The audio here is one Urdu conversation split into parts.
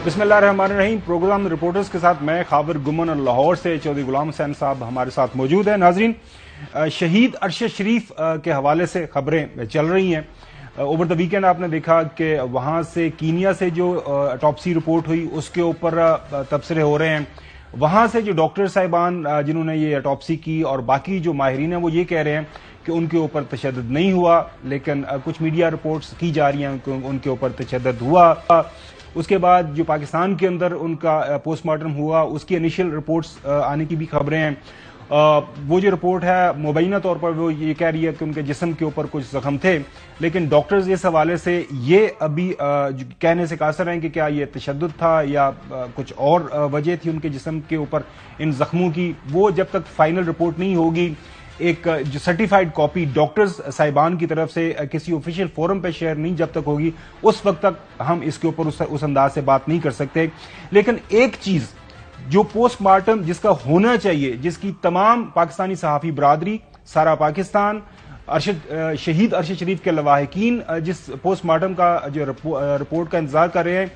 بسم اللہ الرحمن الرحیم۔ پروگرام رپورٹرز کے ساتھ میں خاور گمن اور لاہور سے چودھری غلام حسین صاحب ہمارے ساتھ موجود ہیں۔ ناظرین، شہید ارشد شریف کے حوالے سے خبریں چل رہی ہیں۔ اوور دا ویکینڈ آپ نے دیکھا کہ وہاں سے کینیا سے جو اٹاپسی رپورٹ ہوئی اس کے اوپر تبصرے ہو رہے ہیں۔ وہاں سے جو ڈاکٹر صاحبان جنہوں نے یہ اٹاپسی کی اور باقی جو ماہرین ہیں وہ یہ کہہ رہے ہیں کہ ان کے اوپر تشدد نہیں ہوا، لیکن کچھ میڈیا رپورٹس کی جا رہی ہیں کہ ان کے اوپر تشدد ہوا۔ اس کے بعد جو پاکستان کے اندر ان کا پوسٹ مارٹم ہوا اس کی انیشل رپورٹس آنے کی بھی خبریں ہیں۔ وہ جو رپورٹ ہے مبینہ طور پر وہ یہ کہہ رہی ہے کہ ان کے جسم کے اوپر کچھ زخم تھے، لیکن ڈاکٹرز اس حوالے سے یہ ابھی کہنے سے قاصر ہیں کہ کیا یہ تشدد تھا یا کچھ اور وجہ تھی ان کے جسم کے اوپر ان زخموں کی۔ وہ جب تک فائنل رپورٹ نہیں ہوگی، ایک جو سرٹیفائیڈ کاپی ڈاکٹرز صاحبان کی طرف سے کسی آفیشیل فورم پہ شیئر نہیں جب تک ہوگی، اس وقت تک ہم اس کے اوپر اس انداز سے بات نہیں کر سکتے۔ لیکن ایک چیز جو پوسٹ مارٹم جس کا ہونا چاہیے، جس کی تمام پاکستانی صحافی برادری، سارا پاکستان، شہید ارشد شریف کے لواحقین جس پوسٹ مارٹم کا جو رپورٹ کا انتظار کر رہے ہیں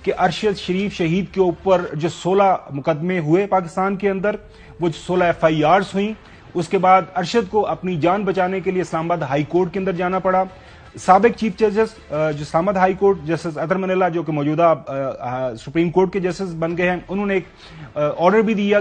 کہ ارشد شریف شہید کے اوپر جو 16 مقدمے ہوئے پاکستان کے اندر، وہ 16 FIRs ہوئیں، اس کے بعد ارشد کو اپنی جان بچانے کے لیے اسلام آباد ہائی کورٹ کے اندر جانا پڑا۔ سابق چیف جسٹس جو اسلام آباد ہائی کورٹ جسٹس اطہر منیلا جو کہ موجودہ سپریم کورٹ کے جسٹس بن گئے ہیں، انہوں نے ایک آرڈر بھی دیا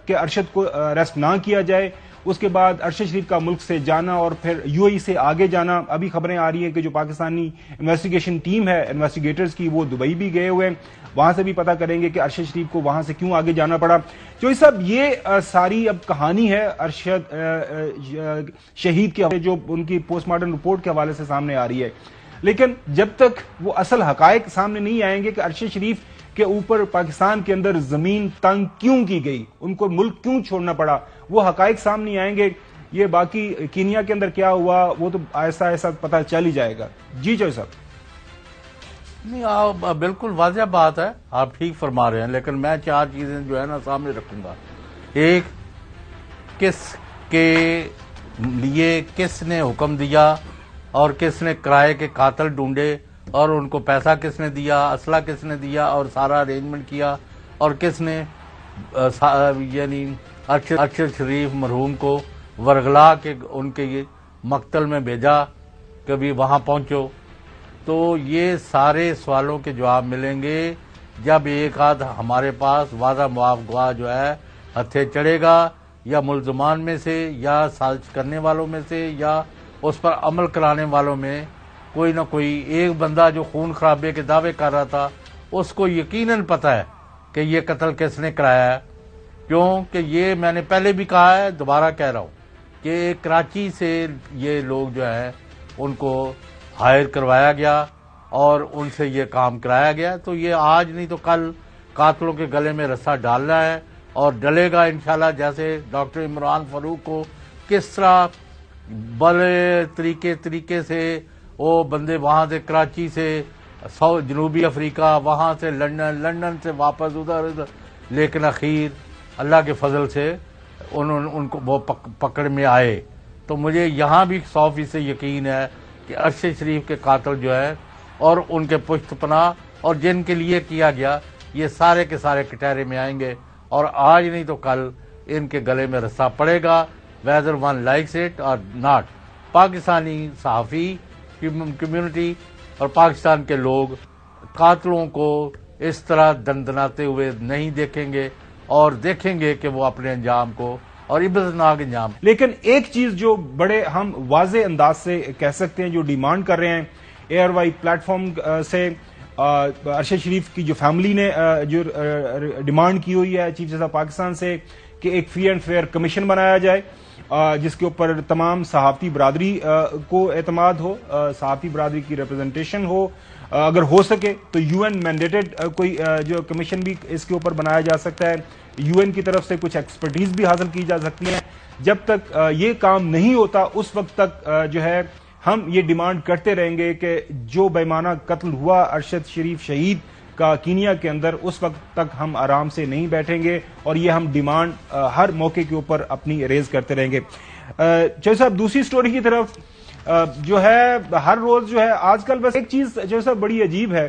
کہ ارشد کو اریسٹ نہ کیا جائے۔ اس کے بعد ارشد شریف کا ملک سے جانا اور پھر UAE سے آگے جانا۔ ابھی خبریں آ رہی ہیں کہ جو پاکستانی انویسٹیگیشن ٹیم ہے انویسٹیگیٹرز کی، وہ دبئی بھی گئے ہوئے ہیں، وہاں سے بھی پتہ کریں گے کہ ارشد شریف کو وہاں سے کیوں آگے جانا پڑا۔ چوہدری صاحب، یہ ساری اب کہانی ہے ارشد شہید کے جو ان کی پوسٹ مارٹم رپورٹ کے حوالے سے سامنے آ رہی ہے، لیکن جب تک وہ اصل حقائق سامنے نہیں آئیں گے کہ ارشد شریف کے اوپر پاکستان کے اندر زمین تنگ کیوں کی گئی، ان کو ملک کیوں چھوڑنا پڑا، وہ حقائق سامنے آئیں گے۔ یہ باقی کینیا کے اندر کیا ہوا وہ تو ایسا ایسا پتہ چل ہی جائے گا۔ جی چوہدری صاحب۔ نہیں، آپ بالکل واضح بات ہے، آپ ٹھیک فرما رہے ہیں، لیکن میں 4 چیزیں جو ہے نا سامنے رکھوں گا۔ ایک، کس کے لیے کس نے حکم دیا اور کس نے کرائے کے قاتل ڈھونڈے اور ان کو پیسہ کس نے دیا، اسلحہ کس نے دیا اور سارا ارینجمنٹ کیا، اور کس نے یعنی ارشد شریف مرحوم کو ورغلا کے ان کے مقتل میں بھیجا، کبھی وہاں پہنچو۔ تو یہ سارے سوالوں کے جواب ملیں گے جب ایک آدھ ہمارے پاس واضح معاف گواہ جو ہے ہتھے چڑھے گا، یا ملزمان میں سے یا سازش کرنے والوں میں سے یا اس پر عمل کرانے والوں میں کوئی نہ کوئی ایک بندہ جو خون خرابے کے دعوے کر رہا تھا، اس کو یقیناً پتہ ہے کہ یہ قتل کس نے کرایا ہے۔ کیونکہ یہ میں نے پہلے بھی کہا ہے، دوبارہ کہہ رہا ہوں کہ کراچی سے یہ لوگ جو ہیں ان کو ہائر کروایا گیا اور ان سے یہ کام کرایا گیا، تو یہ آج نہیں تو کل قاتلوں کے گلے میں رسا ڈالنا ہے اور ڈلے گا انشاءاللہ۔ جیسے ڈاکٹر عمران فاروق کو کس طرح بڑے طریقے سے وہ بندے وہاں سے کراچی سے جنوبی افریقہ، وہاں سے لندن سے واپس ادھر، لیکن اخیر اللہ کے فضل سے ان کو وہ پکڑ میں آئے۔ تو مجھے یہاں بھی 100% یقین ہے کہ ارشد شریف کے قاتل جو ہے اور ان کے پشت پناہ اور جن کے لیے کیا گیا، یہ سارے کے سارے کٹہرے میں آئیں گے اور آج نہیں تو کل ان کے گلے میں رسا پڑے گا، whether one likes it or not۔ Pakistani صحافی کمیونٹی اور پاکستان کے لوگ قاتلوں کو اس طرح دندناتے ہوئے نہیں دیکھیں گے اور دیکھیں گے کہ وہ اپنے انجام کو اور عبرتناک انجام۔ لیکن ایک چیز جو بڑے ہم واضح انداز سے کہہ سکتے ہیں، جو ڈیمانڈ کر رہے ہیں ARY پلیٹ فارم سے، ارشد شریف کی جو فیملی نے جو ڈیمانڈ کی ہوئی ہے چیف جسٹس آف پاکستان سے کہ ایک فری اینڈ فیئر کمیشن بنایا جائے جس کے اوپر تمام صحافتی برادری کو اعتماد ہو، صحافتی برادری کی ریپرزنٹیشن ہو، اگر ہو سکے تو UN مینڈیٹڈ کوئی جو کمیشن بھی اس کے اوپر بنایا جا سکتا ہے، UN کی طرف سے کچھ ایکسپرٹیز بھی حاصل کی جا سکتی ہیں۔ جب تک یہ کام نہیں ہوتا اس وقت تک جو ہے ہم یہ ڈیمانڈ کرتے رہیں گے کہ جو بےمانہ قتل ہوا ارشد شریف شہید کا کینیا کے اندر، اس وقت تک ہم آرام سے نہیں بیٹھیں گے اور یہ ہم ڈیمانڈ ہر موقع کے اوپر اپنی ریز کرتے رہیں گے۔ چوہدری صاحب، دوسری سٹوری کی طرف جو ہے ہر روز جو ہے آج کل بس ایک چیز جو صاحب بڑی عجیب ہے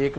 1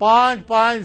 5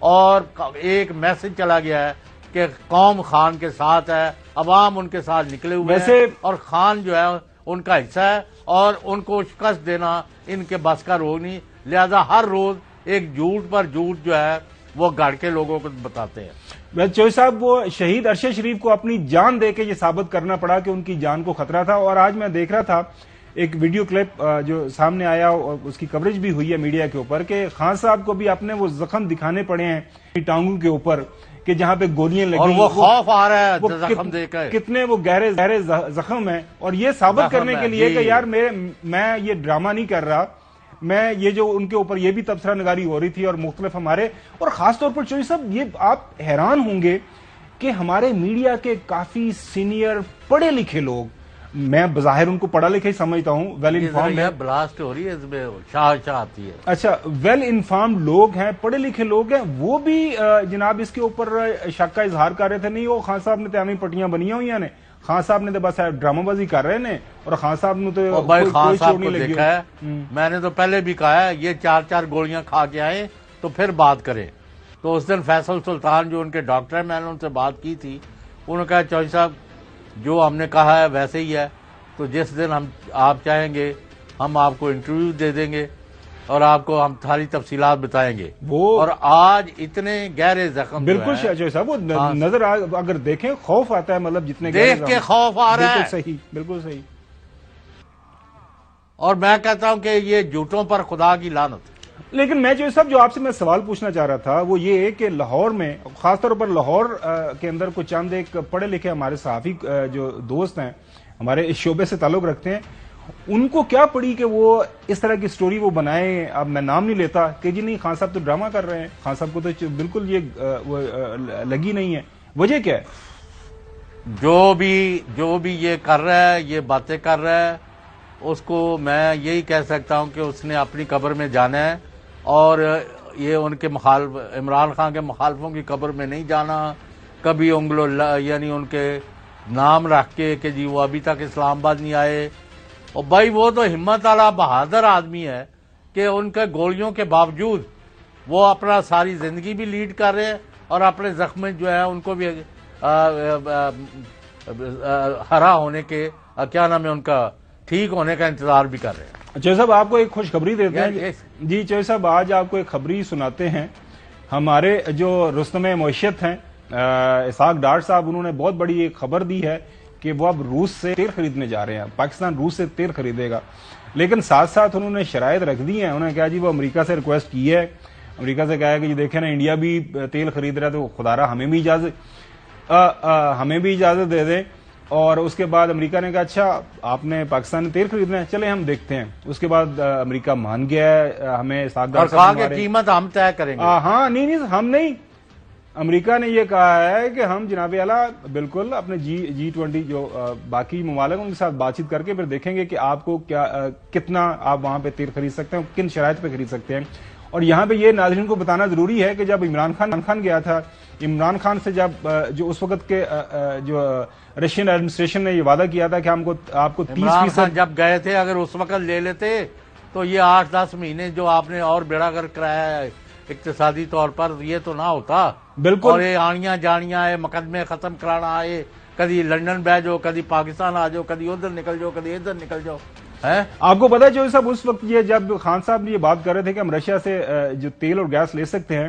اور ایک میسج چلا گیا ہے کہ قوم خان کے ساتھ ہے، عوام ان کے ساتھ نکلے ہوئے ہیں اور خان جو ہے ان کا حصہ ہے اور ان کو شکست دینا ان کے بس کا روگ نہیں، لہذا ہر روز ایک جھوٹ پر جھوٹ جو ہے وہ گڑ کے لوگوں کو بتاتے ہیں۔ چوہی صاحب، وہ شہید ارشد شریف کو اپنی جان دے کے یہ ثابت کرنا پڑا کہ ان کی جان کو خطرہ تھا، اور آج میں دیکھ رہا تھا ایک ویڈیو کلپ جو سامنے آیا اور اس کی کوریج بھی ہوئی ہے میڈیا کے اوپر کہ خان صاحب کو بھی اپنے وہ زخم دکھانے پڑے ہیں ٹانگوں کے اوپر کہ جہاں پہ گولیاں لگی، اور وہ خوف آ رہا ہے زخم دے کر، کتنے وہ گہرے زخم ہیں، اور یہ ثابت کرنے کے لیے کہ یار میں یہ ڈرامہ نہیں کر رہا، میں یہ جو ان کے اوپر یہ بھی تبصرہ نگاری ہو رہی تھی اور مختلف ہمارے، اور خاص طور پر چوہی صاحب یہ آپ حیران ہوں گے کہ ہمارے میڈیا کے کافی سینئر پڑھے لکھے لوگ، میں بظاہر ان کو پڑھا لکھا ہی سمجھتا ہوں، ویل انفارمڈ ہے، بلاسٹ ہو رہی ہے اس میں شاہ آتی ہے، اچھا ویل انفارمڈ لوگ ہیں، پڑھے لکھے لوگ ہیں، وہ بھی جناب اس کے اوپر شک کا اظہار کر رہے تھے، نہیں وہ خان صاحب نے تو ایویں پٹیاں بنیاں ہوئی نے، خان صاحب نے تو بس ڈرامہ بازی کر رہے ہیں، اور خان صاحب نے تو بھائی خان صاحب کو دیکھا ہے، میں نے تو پہلے بھی کہا ہے یہ 4 گولیاں کھا کے آئے تو پھر بات کریں۔ تو اس دن فیصل سلطان جو ان کے ڈاکٹر ہیں، میں نے ان سے بات کی تھی، انہوں نے کہا چوہی صاحب جو ہم نے کہا ہے ویسے ہی ہے، تو جس دن آپ چاہیں گے ہم آپ کو انٹرویو دے دیں گے اور آپ کو ہم ساری تفصیلات بتائیں گے۔ اور آج اتنے گہرے زخم، بالکل چوہی صاحب وہ نظر اگر دیکھیں خوف آتا ہے، مطلب جتنے دیکھ کے خوف آ رہا ہے، بالکل صحیح۔ اور میں کہتا ہوں کہ یہ جھوٹوں پر خدا کی لعنت۔ لیکن میں جو آپ سے میں سوال پوچھنا چاہ رہا تھا وہ یہ ہے کہ لاہور میں، خاص طور پر لاہور کے اندر کچھ چند ایک پڑھے لکھے ہمارے صحافی جو دوست ہیں، ہمارے اس شعبے سے تعلق رکھتے ہیں، ان کو کیا پڑی کہ وہ اس طرح کی سٹوری وہ بنائیں، اب میں نام نہیں لیتا، کہ جی نہیں خان صاحب تو ڈرامہ کر رہے ہیں، خان صاحب کو تو بالکل یہ لگی نہیں ہے، وجہ کیا ہے؟ جو بھی یہ کر رہا ہے، یہ باتیں کر رہا ہے، اس کو میں یہی کہہ سکتا ہوں کہ اس نے اپنی قبر میں جانا ہے، اور یہ ان کے عمران خان کے مخالفوں کی قبر میں نہیں جانا، کبھی یعنی ان کے نام رکھ کے کہ جی وہ ابھی تک اسلام آباد نہیں آئے، اور بھائی وہ تو ہمت والا بہادر آدمی ہے کہ ان کے گولیوں کے باوجود وہ اپنا ساری زندگی بھی لیڈ کر رہے ہیں اور اپنے زخم جو ہے ان کو بھی ہرا ہونے کے کیا نام ہے ان کا ٹھیک ہونے کا انتظار بھی کر رہے ہیں۔ چوہی صاحب آپ کو ایک خوشخبری دیتے ہیں جی، چوہی صاحب آج آپ کو ایک خبری سناتے ہیں، ہمارے جو رستم معیشت ہیں اسحاق ڈار صاحب، انہوں نے بہت بڑی ایک خبر دی ہے کہ وہ اب روس سے تیل خریدنے جا رہے ہیں، پاکستان روس سے تیل خریدے گا، لیکن ساتھ ساتھ انہوں نے شرائط رکھ دی ہیں، انہوں نے کہا جی وہ امریکہ سے ریکویسٹ کی ہے، امریکہ سے کہا ہے کہ جی دیکھیں نا انڈیا بھی تیل خرید رہا ہے تو خدا رہا ہمیں بھی اجازت دے دیں، اور اس کے بعد امریکہ نے کہا اچھا آپ نے پاکستان میں تیل خریدنا ہے، چلے ہم دیکھتے ہیں، اس کے بعد امریکہ مان گیا ہے، ہمیں اسحاق ڈار صاحب اور کہا کہ قیمت ہم طے کریں گے، ہاں نہیں ہم نہیں، امریکہ نے یہ کہا ہے کہ ہم جناب اعلیٰ بالکل اپنے G20 جو باقی ممالک ان کے ساتھ بات چیت کر کے پھر دیکھیں گے کہ آپ کو کتنا آپ وہاں پہ تیل خرید سکتے ہیں، کن شرائط پہ خرید سکتے ہیں۔ اور یہاں پہ یہ ناظرین کو بتانا ضروری ہے کہ جب عمران خان گیا تھا، عمران خان سے جب جو اس وقت کے جو رشین ایڈمنسٹریشن نے یہ وعدہ کیا تھا کہ آپ کو 30% جب گئے تھے اگر اس وقت لے لیتے تو یہ 8-10 مہینے جو آپ نے اور بیڑا گر کرایا ہے اقتصادی طور پر، یہ تو نہ ہوتا بالکل، اور یہ آنیاں جانیاں آئے، مقدمے ختم کرانا آئے، کدی لنڈن بہ جاؤ، کدی پاکستان آ جاؤ، کدی ادھر نکل جاؤ، کدی ادھر نکل جاؤ۔ آپ کو پتا جو صاحب اس وقت یہ جب خان صاحب نے یہ بات کر رہے تھے کہ ہم رشیا سے جو تیل اور گیس لے سکتے ہیں،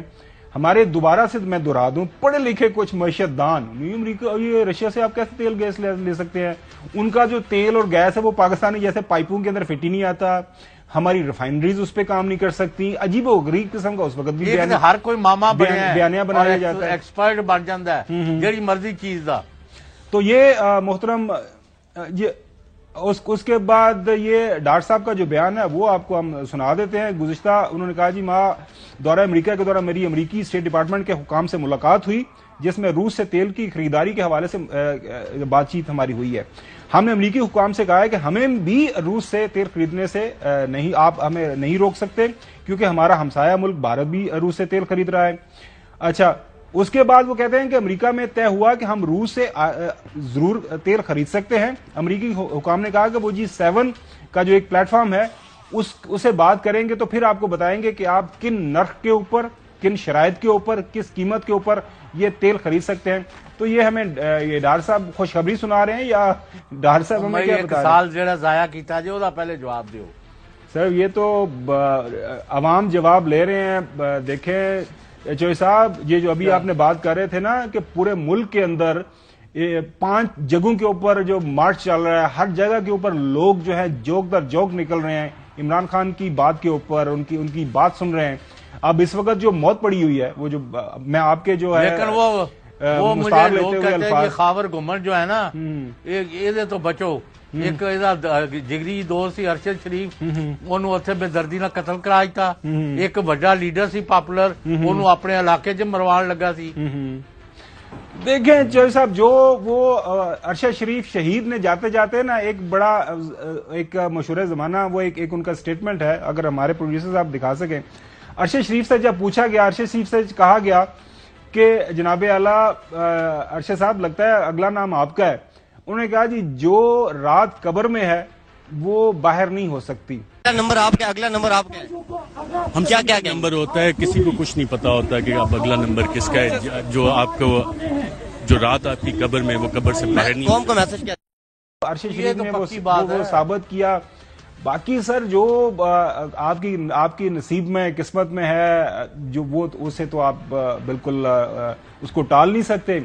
ہمارے دوبارہ سے میں دہرا دوں پڑھے لکھے کچھ معیشت دان، امریکہ یہ رشیا سے آپ کیسے تیل گیس لے سکتے ہیں، ان کا جو تیل اور گیس ہے وہ پاکستانی جیسے پائپوں کے اندر فٹ ہی نہیں آتا، ہماری ریفائنریز اس پہ کام نہیں کر سکتی، عجیب و غریب قسم کا اس وقت بھی ہر کوئی ماما بیانیہ بنایا جاتا ہے، ایکسپرٹ بن جاتا ہے جڑی مرضی چیز دا۔ تو یہ محترم اس کے بعد یہ ڈار صاحب کا جو بیان ہے وہ آپ کو ہم سنا دیتے ہیں۔ گزشتہ انہوں نے کہا جی دورہ امریکہ کے دوران میری امریکی اسٹیٹ ڈپارٹمنٹ کے حکام سے ملاقات ہوئی جس میں روس سے تیل کی خریداری کے حوالے سے بات چیت ہماری ہوئی ہے۔ ہم نے امریکی حکام سے کہا ہے کہ ہمیں بھی روس سے تیل خریدنے سے آپ ہمیں نہیں روک سکتے کیونکہ ہمارا ہمسایہ ملک بھارت بھی روس سے تیل خرید رہا ہے۔ اچھا، اس کے بعد وہ کہتے ہیں کہ امریکہ میں طے ہوا کہ ہم روس سے ضرور تیل خرید سکتے ہیں۔ امریکی حکام نے کہا کہ وہ G7 کا جو ایک پلیٹ فارم ہے اسے بات کریں گے تو پھر آپ کو بتائیں گے کہ آپ کن نرخ کے اوپر کن شرائط کے اوپر, کس قیمت کے اوپر یہ تیل خرید سکتے ہیں. تو یہ ہمیں یہ ڈار صاحب خوشخبری سنا رہے ہیں یا ڈار صاحب ہمیں کیا بتا رہے ہیں؟ سال جڑا ضائع کیتا جی وہ پہلے جواب دیو. سر یہ تو عوام جواب لے رہے ہیں. دیکھیں چوہی صاحب, یہ جو ابھی آپ نے بات کر رہے تھے نا کہ پورے ملک کے اندر 5 جگہوں کے اوپر جو مارچ چل رہا ہے, ہر جگہ کے اوپر لوگ جو ہے جوک در جوک نکل رہے ہیں عمران خان کی بات کے اوپر, ان کی بات سن رہے ہیں. اب اس وقت جو موت پڑی ہوئی ہے وہ جو میں آپ کے جو ہے لیکن وہ مجھے لوگ کہتے ہیں کہ خاور گھمن جو ہے نا یہ تو بچو. ایک جگری دوست سی ارشد شریف, انہوں اتنے بے دردی نہ قتل کرایا تھا. ایک بڑا لیڈر سی پاپولر, انہوں اپنے علاقے چ مروان لگا سی. دیکھیں چوہی صاحب, جو وہ ارشد شریف شہید نے جاتے جاتے نا ایک بڑا ایک مشہور زمانہ, وہ ایک ان کا سٹیٹمنٹ ہے, اگر ہمارے پروڈیوسر صاحب دکھا سکیں. ارشد شریف سے جب پوچھا گیا, ارشد شریف سے کہا گیا کہ جناب اعلیٰ ارشد صاحب لگتا ہے اگلا نام آپ کا ہے. انہوں نے کہا جی جو رات قبر میں ہے وہ باہر نہیں ہو سکتی. اگلا نمبر آپ کا, اگلا نمبر آپ کا ہے. ہم کیا نمبر ہوتا ہے, کسی کو کچھ نہیں پتا ہوتا کہ اب اگلا نمبر کس کا ہے. جو آپ کو جو رات آپ کی قبر میں وہ قبر سے باہر نہیں. قوم کو میسج کیا ارشد شریف نے وہ ثابت کیا. باقی سر جو آپ کی نصیب میں قسمت میں ہے جو وہ اسے تو آپ بالکل اس کو ٹال نہیں سکتے.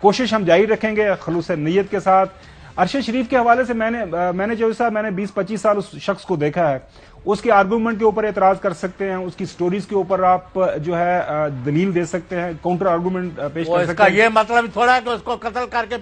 کوشش ہم جاری رکھیں گے خلوص نیت کے ساتھ. ارشد شریف کے حوالے سے میں نے جو صاحب میں نے 20-25 سال اس شخص کو دیکھا ہے. اس کے آرگومنٹ کے اوپر اعتراض کر سکتے ہیں, اس کی سٹوریز کے اوپر آپ جو ہے دلیل دے سکتے ہیں, کاؤنٹر آرگومنٹ پیش کر سکتے ہیں. یہ مطلب تھوڑا ہے کہ اس کو قتل کر کے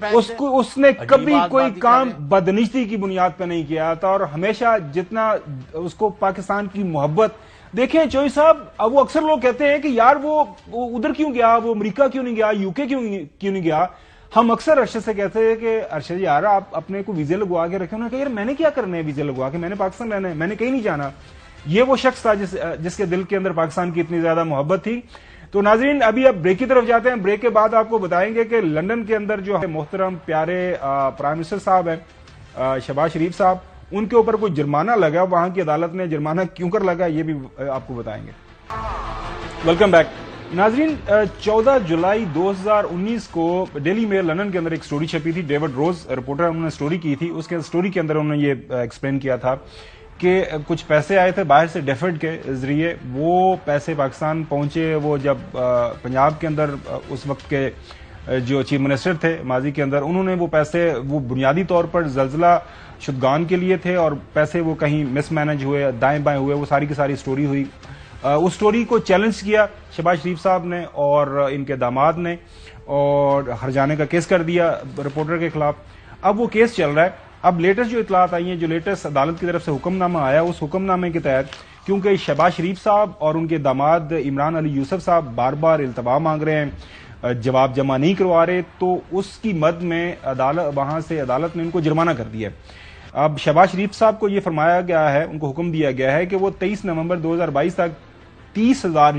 اس نے کبھی کوئی کام بدنیتی کی بنیاد پہ نہیں کیا تھا, اور ہمیشہ جتنا اس کو پاکستان کی محبت. دیکھیں چوہی صاحب, اب وہ اکثر لوگ کہتے ہیں کہ یار وہ ادھر کیوں گیا, وہ امریکہ کیوں نہیں گیا, UK کیوں نہیں گیا. ہم اکثر ارشد سے کہتے ہیں کہ ارشد یار آپ اپنے کو ویزے لگوا کے رکھیں. انہوں نے کہا یار میں نے کیا کرنا ہے ویزے لگوا کے, میں نے پاکستان رہنا ہے, میں نے کہیں نہیں جانا. یہ وہ شخص تھا جس کے دل کے اندر پاکستان کی اتنی زیادہ محبت تھی. تو ناظرین ابھی اب بریک کی طرف جاتے ہیں. بریک کے بعد آپ کو بتائیں گے کہ لندن کے اندر جو ہے محترم پیارے پرائم منسٹر صاحب ہیں شہباز شریف صاحب, ان کے اوپر کوئی جرمانہ لگا, وہاں کی عدالت نے جرمانہ کیوں کر لگا یہ بھی آپ کو بتائیں گے. ویلکم بیک ناظرین. 14 جولائی 2019 کو ڈیلی میل لندن کے اندر ایک سٹوری چھپی تھی. ڈیوڈ روز رپورٹر, انہوں نے سٹوری کی تھی. اس کے سٹوری کے اندر انہوں نے یہ ایکسپلین کیا تھا کہ کچھ پیسے آئے تھے باہر سے ڈیفڈ کے ذریعے, وہ پیسے پاکستان پہنچے. وہ جب پنجاب کے اندر اس وقت کے جو چیف منسٹر تھے ماضی کے اندر, انہوں نے وہ پیسے وہ بنیادی طور پر زلزلہ شدگان کے لیے تھے, اور پیسے وہ کہیں مس مینج ہوئے, دائیں بائیں ہوئے, وہ ساری کی ساری سٹوری ہوئی. اس سٹوری کو چیلنج کیا شہباز شریف صاحب نے اور ان کے داماد نے, اور ہرجانے کا کیس کر دیا رپورٹر کے خلاف. اب وہ کیس چل رہا ہے. اب لیٹسٹ جو اطلاعات آئی ہیں, جو لیٹسٹ عدالت کی طرف سے حکم نامہ آیا, اس حکم نامے کے تحت کیونکہ شہباز شریف صاحب اور ان کے داماد عمران علی یوسف صاحب بار بار التوا مانگ رہے ہیں, جواب جمع نہیں کروا رہے, تو اس کی مد میں وہاں سے عدالت نے ان کو جرمانہ کر دیا. اب شہباز شریف صاحب کو یہ فرمایا گیا ہے, ان کو حکم دیا گیا ہے کہ وہ 23 نومبر 2022 تک 30,000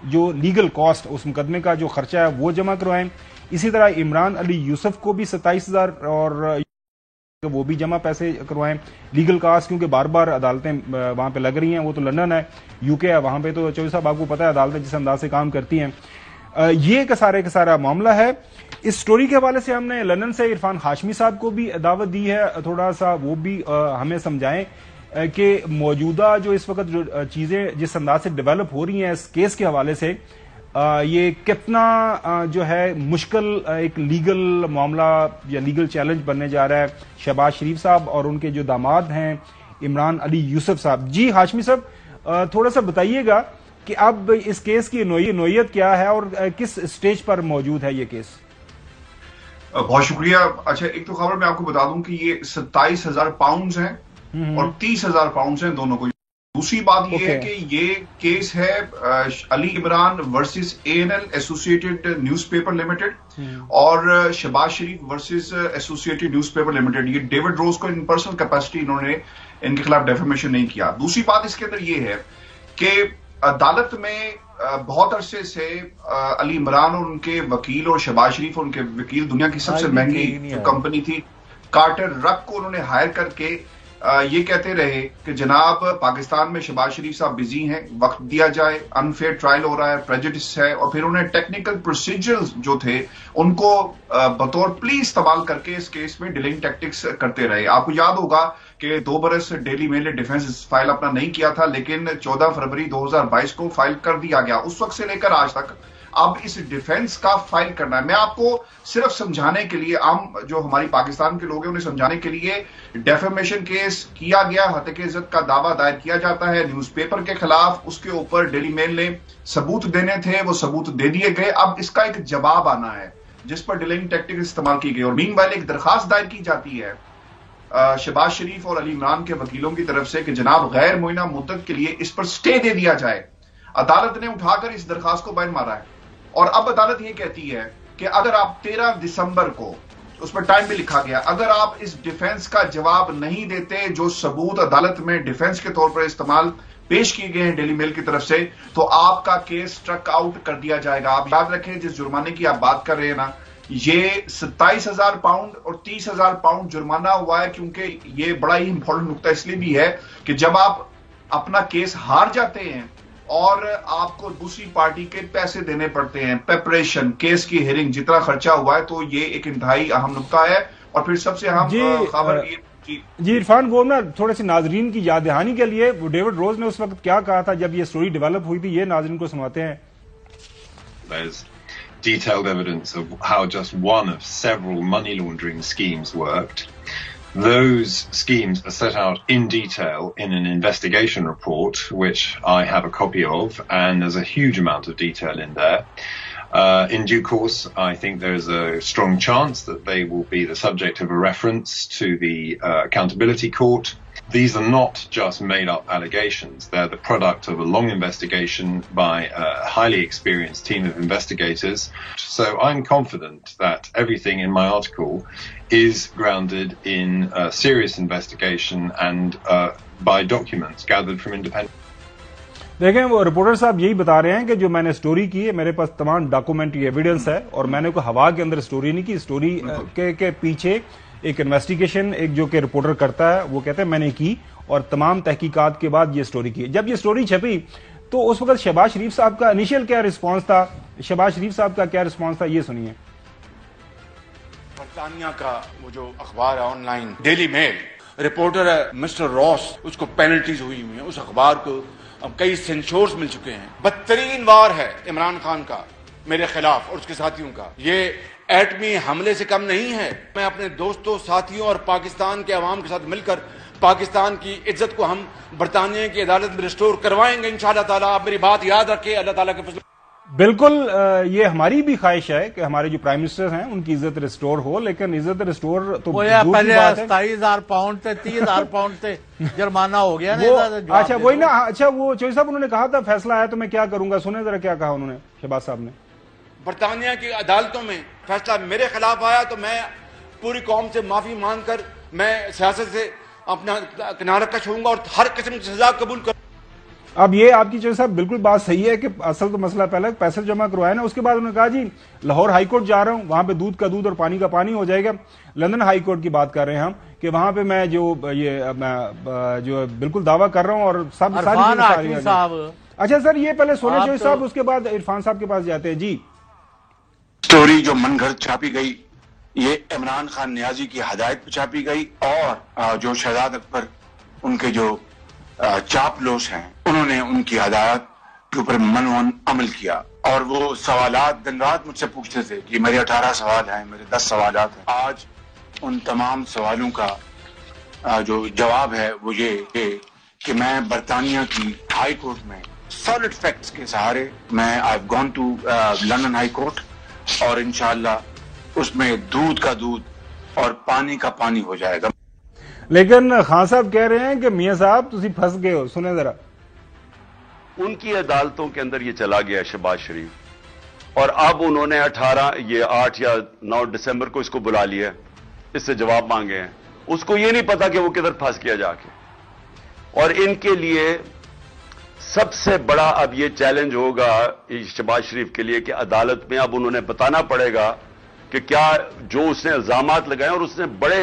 جو لیگل کاسٹ اس مقدمے کا جو خرچہ ہے وہ جمع کروائیں. اسی طرح عمران علی یوسف کو بھی 27,000 اور وہ بھی جمع پیسے کروائیں لیگل کاسٹ, کیونکہ بار بار عدالتیں وہاں پہ لگ رہی ہیں. وہ تو لندن ہے, UK ہے, وہاں پہ تو چوہی صاحب آپ کو پتہ ہے عدالتیں جس انداز سے کام کرتی ہیں. یہ کا سارا معاملہ ہے. اس سٹوری کے حوالے سے ہم نے لندن سے عرفان ہاشمی صاحب کو بھی دعوت دی ہے, تھوڑا سا وہ بھی ہمیں سمجھائیں کہ موجودہ جو اس وقت جو چیزیں جس انداز سے ڈیولپ ہو رہی ہیں اس کیس کے حوالے سے, یہ کتنا جو ہے مشکل ایک لیگل معاملہ یا لیگل چیلنج بننے جا رہا ہے شہباز شریف صاحب اور ان کے جو داماد ہیں عمران علی یوسف صاحب. جی ہاشمی صاحب تھوڑا سا بتائیے گا کہ اب اس کیس کی نوعیت کیا ہے اور کس سٹیج پر موجود ہے یہ کیس. بہت شکریہ. اچھا ایک تو خبر میں آپ کو بتا دوں کہ یہ 27,000 پاؤنڈز ہیں اور 30,000 پاؤنڈز ہیں دونوں کو. دوسری بات یہ ہے کہ یہ کیس ہے Ali Imran versus ANL associated newspaper limited اور Shahbaz Sharif versus associated newspaper limited. یہ ڈیوڈ روز کو ان پرسنل کیپیسٹی انہوں نے ان کے خلاف ڈیفیمیشن نہیں کیا. دوسری بات اس کے اندر یہ ہے کہ عدالت میں بہت عرصے سے علی عمران اور ان کے وکیل اور شہباز شریف اور ان کے وکیل دنیا کی سب سے مہنگی جو کمپنی تھی کارٹر رک کو انہوں نے ہائر کر کے یہ کہتے رہے کہ جناب پاکستان میں شہباز شریف صاحب بزی ہیں، وقت دیا جائے، انفیئر ٹرائل ہو رہا ہے، پریجڈس ہے، اور پھر انہیں ٹیکنیکل پروسیجرز جو تھے ان کو بطور پلیز استعمال کر کے اس کیس میں ڈیلنگ ٹیکٹکس کرتے رہے. آپ کو یاد ہوگا کہ 2 برس ڈیلی میل نے ڈیفنس فائل اپنا نہیں کیا تھا، لیکن 14 فروری 2022 کو فائل کر دیا گیا. اس وقت سے لے کر آج تک اب اس ڈیفنس کا فائل کرنا ہے. میں آپ کو صرف سمجھانے کے لیے، عام جو ہماری پاکستان کے لوگ ہیں انہیں سمجھانے کے لیے، ڈیفیمیشن کیس کیا گیا، ہتک عزت کا دعویٰ دائر کیا جاتا ہے نیوز پیپر کے خلاف، اس کے اوپر ڈیلی میل نے ثبوت دینے تھے، وہ ثبوت دے دیے گئے. اب اس کا ایک جواب آنا ہے جس پر ڈیلنگ ٹیکٹک استعمال کی گئی. اور مین وائل ایک درخواست دائر کی جاتی ہے شہباز شریف اور علی عمران کے وکیلوں کی طرف سے کہ جناب غیر معینہ مدت کے لیے اس پر سٹے دے دیا جائے. عدالت نے اٹھا کر اس درخواست کو بین مارا ہے، اور اب عدالت یہ کہتی ہے کہ اگر آپ 13 دسمبر کو، اس پر ٹائم بھی لکھا گیا، اگر آپ اس ڈیفنس کا جواب نہیں دیتے جو ثبوت عدالت میں ڈیفنس کے طور پر استعمال پیش کیے گئے ہیں ڈیلی میل کی طرف سے، تو آپ کا کیس سٹرک آؤٹ کر دیا جائے گا. آپ یاد رکھیں جس جرمانے کی آپ بات کر رہے ہیں نا، یہ 27,000 پاؤنڈ اور 30,000 پاؤنڈ جرمانہ ہوا ہے، کیونکہ یہ بڑا ہی امپورٹنٹ نقطہ اس لیے بھی ہے کہ جب آپ اپنا کیس ہار جاتے ہیں اور آپ کو دوسری پارٹی کے پیسے دینے پڑتے ہیں، پیپریشن، کیس کی ہیئرنگ، جتنا خرچہ ہوا ہے، تو یہ ایک انتہائی اہم نقطہ ہے. اور پھر سب سے اہم خبر جی عرفان، وہ نا تھوڑے سے ناظرین کی یاد دہانی کے لیے وہ ڈیوڈ روز نے اس وقت کیا کہا تھا جب یہ سٹوری ڈیولپ ہوئی تھی، یہ ناظرین کو سناتے ہیں. There's detailed evidence of how just one of several money laundering schemes worked. Those schemes are set out in detail in an investigation report, which I have a copy of, and there's a huge amount of detail in there. In due course, I think there is a strong chance that they will be the subject of a reference to the Accountability Court. These are not just made-up allegations. They're the product of a long investigation by a highly experienced team of investigators. So I'm confident that everything in my article is grounded in a serious investigation and by documents gathered from independent. دیکھیں وہ رپورٹر صاحب یہی بتا رہے ہیں کہ جو میں نے سٹوری کی ہے، میرے پاس تمام ڈاکومنٹری ایویڈنس ہے، اور میں نے کوئی ہوا کے اندر سٹوری نہیں کی. سٹوری کے پیچھے ایک انویسٹیگیشن ایک جو کہ رپورٹر کرتا ہے، وہ کہتے ہیں میں نے کی، اور تمام تحقیقات کے بعد یہ سٹوری کی. جب یہ سٹوری چھپی تو اس وقت شہباز شریف صاحب کا انیشل کیا رسپانس تھا، شہباز شریف صاحب کا کیا رسپانس تھا، یہ سنیے. برطانیہ کا وہ جو اخبار ہے online Daily Mail, reporter ہے مسٹر راس، اس کو پینلٹیز ہوئی ہوئی ہیں، اس اخبار کو اب کئی سینسورز مل چکے ہیں. بدترین وار ہے عمران خان کا میرے خلاف اور اس کے ساتھیوں کا. یہ ایٹمی حملے سے کم نہیں ہے. میں اپنے دوستوں، ساتھیوں اور پاکستان کے عوام کے ساتھ مل کر پاکستان کی عزت کو ہم برطانیہ کی عدالت میں ریسٹور کروائیں گے انشاءاللہ تعالیٰ. آپ میری بات یاد رکھیں. اللہ تعالیٰ کے فضل. بالکل یہ ہماری بھی خواہش ہے کہ ہمارے جو پرائم منسٹر ہیں ان کی عزت ریسٹور ہو، لیکن عزت ریسٹور تو پہلے 27,000 پاؤنڈ تھے، 30,000 پاؤنڈ تھے، جرمانہ ہو گیا نا. اچھا وہی نا. اچھا وہ چوہدری صاحب انہوں نے کہا تھا فیصلہ آیا تو میں کیا کروں گا، سنیں ذرا کیا کہا انہوں نے شہباز صاحب نے. برطانیہ کی عدالتوں میں فیصلہ میرے خلاف آیا تو میں پوری قوم سے معافی مانگ کر میں سیاست سے اپنا کنارہ کش ہوں گا اور ہر قسم کی سزا قبول کروں. اب یہ آپ کی چوہدری صاحب بالکل بات صحیح ہے کہ اصل تو مسئلہ پہلے پیسے جمع کروایا نا، اس کے بعد انہوں نے کہا جی لاہور ہائی کورٹ جا رہا ہوں، وہاں پہ دودھ کا دودھ اور پانی کا پانی ہو جائے گا. لندن ہائی کورٹ کی بات کر رہے ہیں ہم کہ وہاں پہ میں جو بالکل دعویٰ کر رہا ہوں اور سب ساری. اچھا سر یہ پہلے سونے چوہدری صاحب، اس کے بعد عرفان صاحب کے پاس جاتے ہیں. جی سٹوری جو من گھڑ چھاپی گئی یہ عمران خان نیازی کی ہدایت پہ چھاپی گئی، اور جو شہزاد اکبر ان کے جو چاپلوس ہیں انہوں نے ان کی ہدایت کے اوپر منون عمل کیا. اور وہ سوالات دن رات مجھ سے پوچھتے تھے کہ میرے 18 سوال ہیں، میرے 10 سوالات ہیں. آج ان تمام سوالوں کا جو جواب ہے وہ یہ کہ میں برطانیہ کی ہائی کورٹ میں سالڈ فیکٹس کے سہارے میں I've gone to London high court, اور انشاءاللہ اس میں دودھ کا دودھ اور پانی کا پانی ہو جائے گا. لیکن خان صاحب کہہ رہے ہیں کہ میاں صاحب تسی پھنس گئے ہو. سنیں ذرا. ان کی عدالتوں کے اندر یہ چلا گیا شہباز شریف، اور اب انہوں نے 8 یا 9 دسمبر کو اس کو بلا لیا، اس سے جواب مانگے ہیں. اس کو یہ نہیں پتا کہ وہ کدھر پھنس گیا جا کے. اور ان کے لیے سب سے بڑا اب یہ چیلنج ہوگا شہباز شریف کے لیے کہ عدالت میں اب انہوں نے بتانا پڑے گا کہ کیا جو اس نے الزامات لگائے اور اس نے بڑے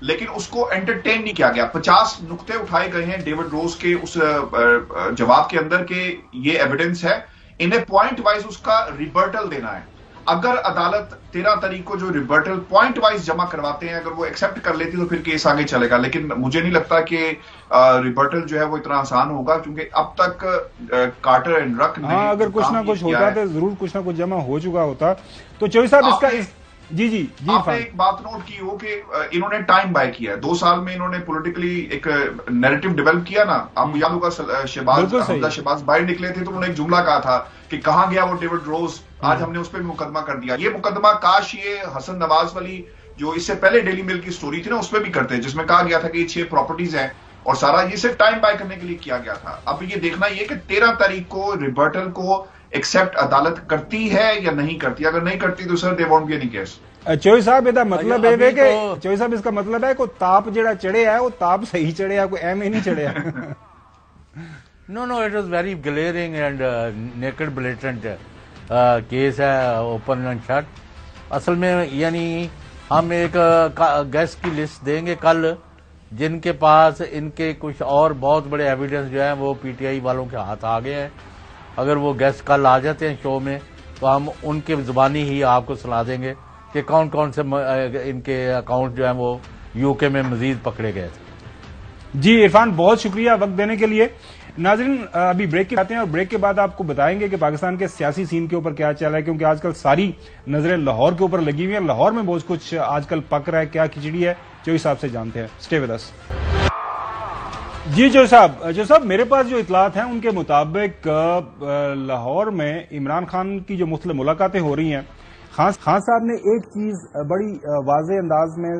لیکن اس کو انٹرٹین نہیں کیا گیا. 50 نقطے اٹھائے گئے ہیں ڈیوڈ روز کے اس جواب کے اندر کہ یہ ایویڈنس ہے, انہیں پوائنٹ وائز اس کا ریبرٹل دینا ہے. اگر عدالت 13 تاریخ کو جو ریبرٹل پوائنٹ وائز جمع کرواتے ہیں اگر وہ ایکسپٹ کر لیتی تو پھر کیس آگے چلے گا, لیکن مجھے نہیں لگتا کہ ریبرٹل جو ہے وہ اتنا آسان ہوگا, کیونکہ اب تک کارٹر اینڈ رک نے اگر کچھ نہ کچھ ہوتا تو ضرور کچھ نہ کچھ جمع ہو چکا ہوتا. تو چوہدری صاحب اس کا جی آپ نے ایک بات نوٹ کی ہو کہ انہوں نے ٹائم بائی کیا ہے. 2 سال میں انہوں نے پولیٹیکلی ایک نیریٹو ڈیولپ کیا نا. آپ کو یاد ہوگا شہباز باہر نکلے تھے تو انہوں نے ایک جملہ کہا تھا کہ کہاں گیا وہ ڈیوڈ روز, آج ہم نے اس پہ بھی مقدمہ کر دیا. یہ مقدمہ کاش یہ حسن نواز والی جو اس سے پہلے ڈیلی میل کی سٹوری تھی نا اس پہ بھی کرتے, جس میں کہا گیا تھا کہ یہ 6 پراپرٹیز ہیں اور سارا یہ صرف ٹائم بائی کرنے کے لیے کیا گیا تھا. اب یہ دیکھنا یہ کہ 13 تاریخ کو ریبرٹل کو ایکسپٹ عدالت کرتی ہے یا نہیں کرتی. اگر نہیں کرتی تو sir they won't be any case. Chaudhry صاحب یہ مطلب ہے کہ چوہدری صاحب اس کا مطلب ہے کہ تاپ جڑا چڑھے ہے وہ تاپ صحیح چڑھے ہے, کوئی ایم ہی نہیں چڑھے ہے. No, it was very glaring and naked blatant case ہے, اوپن اینڈ شٹ. اصل میں یعنی ہم ایک گیسٹ کی لسٹ دیں گے کل جن کے پاس ان کے کچھ اور بہت بڑے ایویڈنس جو ہیں وہ پی ٹی آئی والوں کے ہاتھ آ گئے ہیں. اگر وہ گیسٹ کل آ جاتے ہیں شو میں تو ہم ان کے زبانی ہی آپ کو سنا دیں گے کہ کون کون سے ان کے اکاؤنٹ جو ہیں وہ یو کے میں مزید پکڑے گئے تھے. جی عرفان, بہت شکریہ وقت دینے کے لیے. ناظرین ابھی بریک کے آتے ہیں اور بریک کے بعد آپ کو بتائیں گے کہ پاکستان کے سیاسی سین کے اوپر کیا چل رہا ہے, کیونکہ آج کل ساری نظریں لاہور کے اوپر لگی ہوئی ہیں. لاہور میں بہت کچھ آج کل پک رہا ہے, کیا کھچڑی ہے چوہدری صاحب سے جانتے ہیں. Stay with us. جی چوہدری صاحب میرے پاس جو اطلاعات ہیں ان کے مطابق لاہور میں عمران خان کی جو مختلف ملاقاتیں ہو رہی ہیں, خان صاحب نے ایک چیز بڑی واضح انداز میں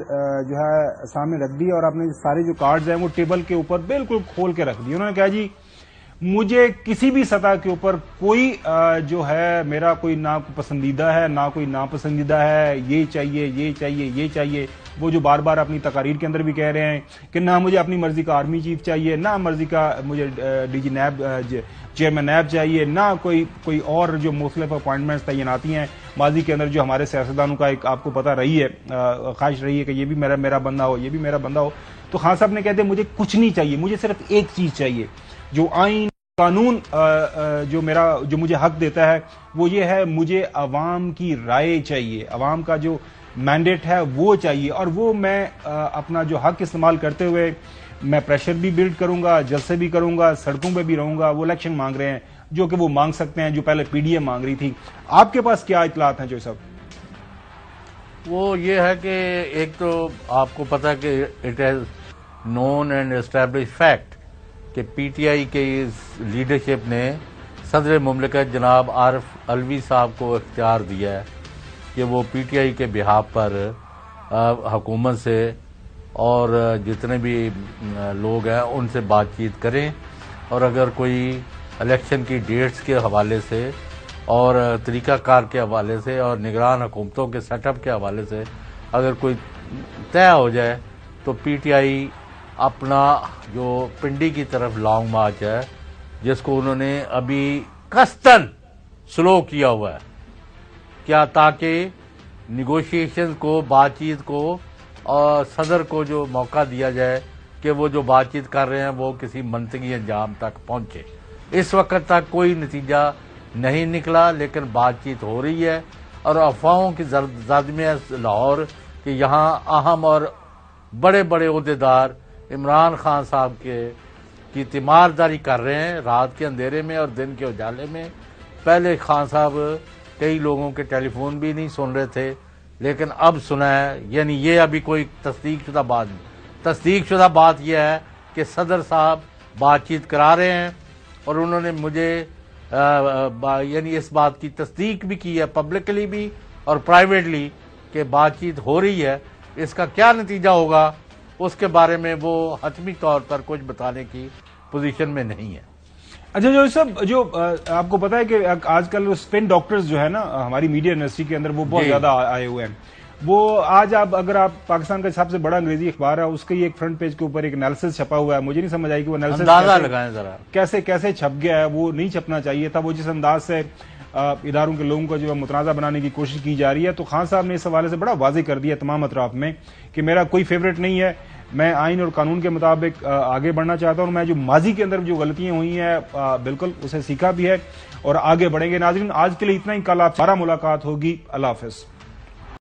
جو ہے سامنے رکھ دی اور آپ نے سارے جو کارڈز ہیں وہ ٹیبل کے اوپر بالکل کھول کے رکھ دی. انہوں نے کہا جی مجھے کسی بھی سطح کے اوپر کوئی جو ہے میرا کوئی نہ پسندیدہ ہے نہ کوئی ناپسندیدہ ہے, یہ چاہیے یہ چاہیے یہ چاہیے. وہ جو بار بار اپنی تقاریر کے اندر بھی کہہ رہے ہیں کہ نہ مجھے اپنی مرضی کا آرمی چیف چاہیے, نہ مرضی کا مجھے D G NAB chairman NAB چاہیے, نہ کوئی اور جو مختلف اپوائنٹمنٹس تعیناتی ہیں ماضی کے اندر جو ہمارے سیاستدانوں کا ایک آپ کو پتہ رہی ہے, خواہش رہی ہے کہ یہ بھی میرا بندہ ہو, یہ بھی میرا بندہ ہو. تو خان صاحب نے کہتے ہیں مجھے کچھ نہیں چاہیے, مجھے صرف ایک چیز چاہیے جو آئین قانون جو مجھے حق دیتا ہے وہ یہ ہے, مجھے عوام کی رائے چاہیے, عوام کا جو مینڈیٹ ہے وہ چاہیے, اور وہ میں اپنا جو حق استعمال کرتے ہوئے میں پریشر بھی بلڈ کروں گا, جلسے بھی کروں گا, سڑکوں پہ بھی رہوں گا. وہ الیکشن مانگ رہے ہیں جو کہ وہ مانگ سکتے ہیں جو پہلے پی ڈی ایم مانگ رہی تھی. آپ کے پاس کیا اطلاعات ہیں چوہدری صاحب؟ وہ یہ ہے کہ ایک تو آپ کو پتا ہے کہ it is known and establish fact کہ پی ٹی آئی کے لیڈرشپ نے صدر مملکت جناب عارف علوی صاحب کو اختیار دیا ہے کہ وہ پی ٹی آئی کے بہاف پر حکومت سے اور جتنے بھی لوگ ہیں ان سے بات چیت کریں, اور اگر کوئی الیکشن کی ڈیٹس کے حوالے سے اور طریقہ کار کے حوالے سے اور نگران حکومتوں کے سیٹ اپ کے حوالے سے اگر کوئی طے ہو جائے تو پی ٹی آئی اپنا جو پنڈی کی طرف لانگ مارچ ہے جس کو انہوں نے ابھی قصداً سلو کیا ہوا ہے, کیا تاکہ نیگوشیشن کو, بات چیت کو, اور صدر کو جو موقع دیا جائے کہ وہ جو بات چیت کر رہے ہیں وہ کسی منطقی انجام تک پہنچے. اس وقت تک کوئی نتیجہ نہیں نکلا, لیکن بات چیت ہو رہی ہے اور افواہوں کی زد میں لاہور کہ یہاں اہم اور بڑے بڑے عہدیدار عمران خان صاحب کی تیمارداری کر رہے ہیں رات کے اندھیرے میں اور دن کے اجالے میں. پہلے خان صاحب کئی لوگوں کے ٹیلی فون بھی نہیں سن رہے تھے, لیکن اب سنا ہے. یعنی یہ ابھی کوئی تصدیق شدہ بات نہیں. تصدیق شدہ بات یہ ہے کہ صدر صاحب بات چیت کرا رہے ہیں اور انہوں نے مجھے یعنی اس بات کی تصدیق بھی کی ہے پبلکلی بھی اور پرائیویٹلی کہ بات چیت ہو رہی ہے. اس کا کیا نتیجہ ہوگا اس کے بارے میں وہ حتمی طور پر کچھ بتانے کی پوزیشن میں نہیں ہے. اچھا جو صاحب جو آپ کو پتا ہے کہ آج کل اسپن ڈاکٹرز جو ہے نا ہماری میڈیا انڈسٹری کے اندر وہ بہت زیادہ آئے ہوئے ہیں. وہ آج اگر آپ پاکستان کا سب سے بڑا انگریزی اخبار ہے اس کے ایک فرنٹ پیج کے اوپر ایک انالیسس چھپا ہوا ہے. مجھے نہیں سمجھ آئی کہ وہ انالیسس کیسے چھپ گیا ہے, وہ نہیں چھپنا چاہیے تھا. وہ جس انداز سے اداروں کے لوگوں کو جو متنازع بنانے کی کوشش کی جا رہی ہے. تو خان صاحب نے اس حوالے سے بڑا واضح کر دیا تمام اطراف میں کہ میرا کوئی فیوریٹ نہیں ہے, میں آئین اور قانون کے مطابق آگے بڑھنا چاہتا ہوں, میں جو ماضی کے اندر جو غلطیاں ہوئی ہیں بالکل اسے سیکھا بھی ہے اور آگے بڑھیں گے. ناظرین آج کے لیے اتنا ہی, کل آپ 12 ملاقات ہوگی. اللہ حافظ.